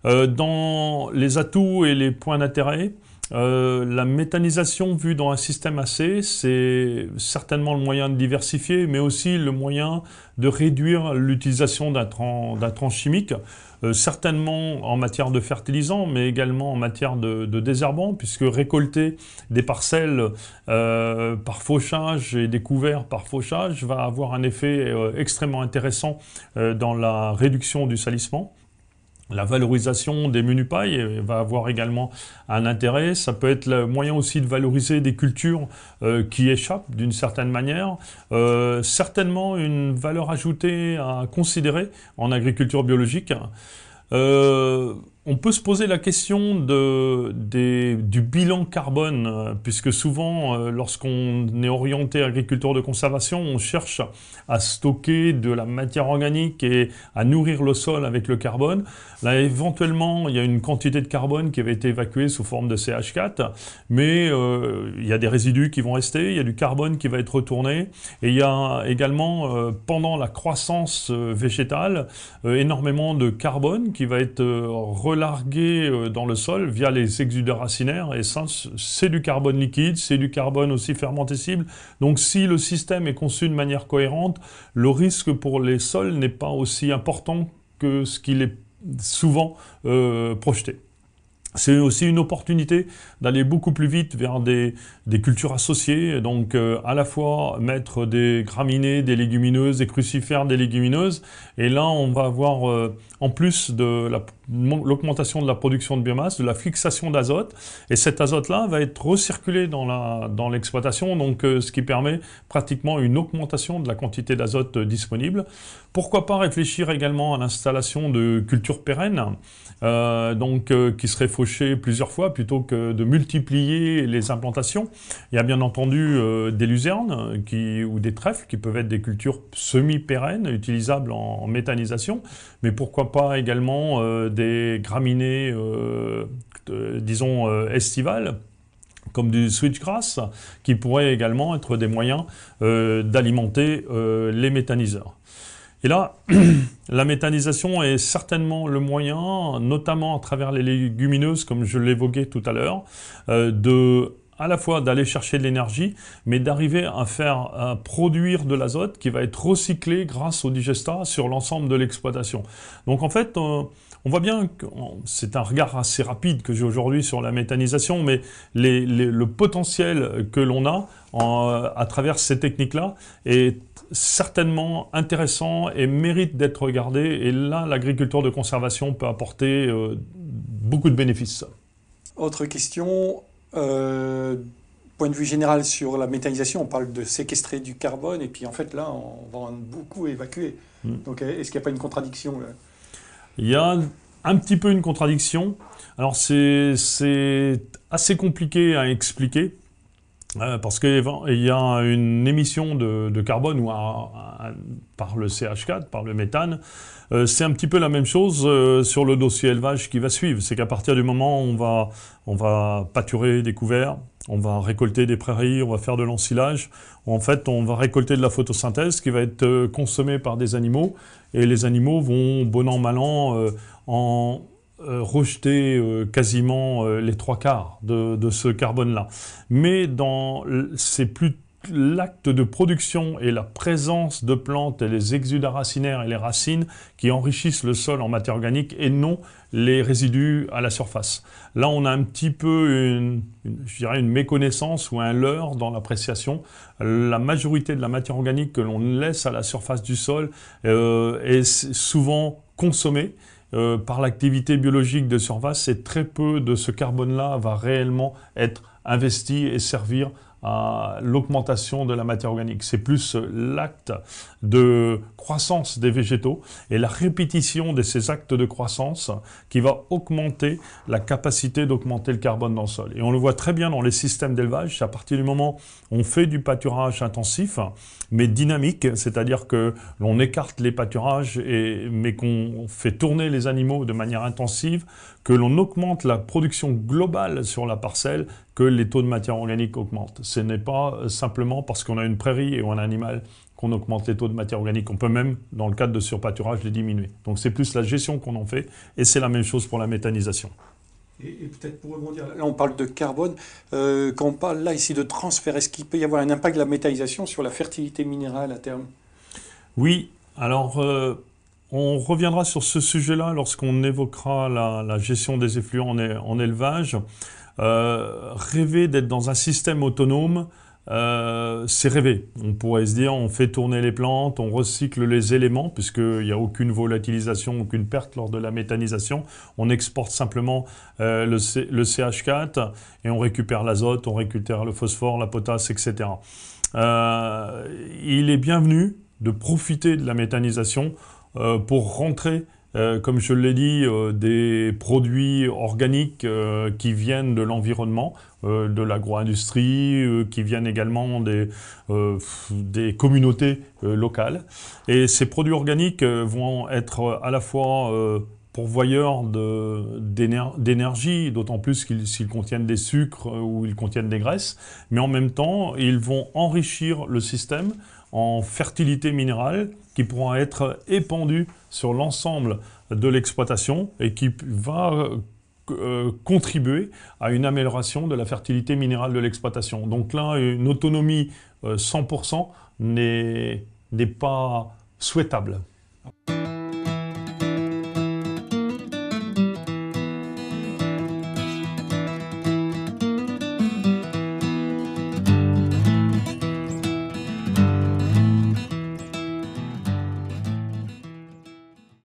Dans les atouts et les points d'intérêt, la méthanisation vue dans un système AC, c'est certainement le moyen de diversifier, mais aussi le moyen de réduire l'utilisation d'intrants chimiques, certainement en matière de fertilisants, mais également en matière de désherbants, puisque récolter des parcelles par fauchage et des couverts par fauchage va avoir un effet extrêmement intéressant dans la réduction du salissement. La valorisation des menus pailles va avoir également un intérêt. Ça peut être le moyen aussi de valoriser des cultures qui échappent d'une certaine manière. Certainement une valeur ajoutée à considérer en agriculture biologique. On peut se poser la question du bilan carbone, puisque souvent, lorsqu'on est orienté agriculture de conservation, on cherche à stocker de la matière organique et à nourrir le sol avec le carbone. Là, éventuellement, il y a une quantité de carbone qui avait été évacuée sous forme de CH4, mais il y a des résidus qui vont rester, il y a du carbone qui va être retourné, et il y a également, pendant la croissance végétale, énormément de carbone qui va être relargué dans le sol via les exudats racinaires, et ça, c'est du carbone liquide, c'est du carbone aussi fermentescible. Donc si le système est conçu de manière cohérente, le risque pour les sols n'est pas aussi important que ce qu'il est souvent projeté. C'est aussi une opportunité d'aller beaucoup plus vite vers des cultures associées, donc à la fois mettre des graminées, des légumineuses, des crucifères, des légumineuses, et là on va avoir en plus de l'augmentation de la production de biomasse, de la fixation d'azote, et cet azote-là va être recirculé dans l'exploitation, donc ce qui permet pratiquement une augmentation de la quantité d'azote disponible. Pourquoi pas réfléchir également à l'installation de cultures pérennes, qui seraient fauchées plusieurs fois plutôt que de multiplier les implantations. Il y a bien entendu des luzernes ou des trèfles qui peuvent être des cultures semi-pérennes, utilisables en méthanisation, mais pourquoi pas également des graminées, disons, estivales, comme du switchgrass, qui pourraient également être des moyens d'alimenter les méthaniseurs. Et là, la méthanisation est certainement le moyen, notamment à travers les légumineuses, comme je l'évoquais tout à l'heure, à la fois d'aller chercher de l'énergie, mais d'arriver à produire de l'azote qui va être recyclé grâce au digestat sur l'ensemble de l'exploitation. Donc en fait, on voit bien que c'est un regard assez rapide que j'ai aujourd'hui sur la méthanisation, mais le potentiel que l'on a à travers ces techniques-là est certainement intéressant et mérite d'être regardé. Et là, l'agriculture de conservation peut apporter beaucoup de bénéfices. Autre question, point de vue général sur la méthanisation, on parle de séquestrer du carbone, et puis en fait là, on va en beaucoup évacuer. Donc est-ce qu'il n'y a pas une contradiction là? Il y a un petit peu une contradiction. Alors c'est assez compliqué à expliquer. Parce qu'il y a une émission de carbone par le CH4, par le méthane. C'est un petit peu la même chose sur le dossier élevage qui va suivre. C'est qu'à partir du moment où on va pâturer des couverts, on va récolter des prairies, on va faire de l'ensilage. En fait, on va récolter de la photosynthèse qui va être consommée par des animaux. Et les animaux vont, bon an, mal an, rejeter quasiment les 3/4 de ce carbone-là. Mais c'est plus l'acte de production et la présence de plantes et les exudats racinaires et les racines qui enrichissent le sol en matière organique et non les résidus à la surface. Là, on a un petit peu je dirais une méconnaissance ou un leurre dans l'appréciation. La majorité de la matière organique que l'on laisse à la surface du sol est souvent consommée par l'activité biologique de surface, et très peu de ce carbone-là va réellement être investi et servir à l'augmentation de la matière organique. C'est plus l'acte de croissance des végétaux et la répétition de ces actes de croissance qui va augmenter la capacité d'augmenter le carbone dans le sol. Et on le voit très bien dans les systèmes d'élevage, c'est à partir du moment où on fait du pâturage intensif, mais dynamique, c'est-à-dire que l'on écarte les pâturages, mais qu'on fait tourner les animaux de manière intensive, que l'on augmente la production globale sur la parcelle, que les taux de matière organique augmentent. Ce n'est pas simplement parce qu'on a une prairie et un animal qu'on augmente les taux de matière organique. On peut même, dans le cadre de surpâturage, les diminuer. Donc c'est plus la gestion qu'on en fait, et c'est la même chose pour la méthanisation. Et peut-être pour rebondir, là on parle de carbone, quand on parle là ici de transfert, est-ce qu'il peut y avoir un impact de la méthanisation sur la fertilité minérale à terme? Oui, alors on reviendra sur ce sujet-là lorsqu'on évoquera la gestion des effluents en élevage. Rêver d'être dans un système autonome, c'est rêver. On pourrait se dire, on fait tourner les plantes, on recycle les éléments, puisqu'il n'y a aucune volatilisation, aucune perte lors de la méthanisation. On exporte simplement le CH4 et on récupère l'azote, on récupère le phosphore, la potasse, etc. Il est bienvenu de profiter de la méthanisation pour rentrer, comme je l'ai dit, des produits organiques qui viennent de l'environnement, de l'agro-industrie, qui viennent également des communautés locales. Et ces produits organiques vont être à la fois pourvoyeurs d'énergie, d'autant plus s'ils contiennent des sucres ou ils contiennent des graisses, mais en même temps, ils vont enrichir le système en fertilité minérale qui pourra être épandue sur l'ensemble de l'exploitation et qui va contribuer à une amélioration de la fertilité minérale de l'exploitation. Donc là, une autonomie 100% n'est pas souhaitable.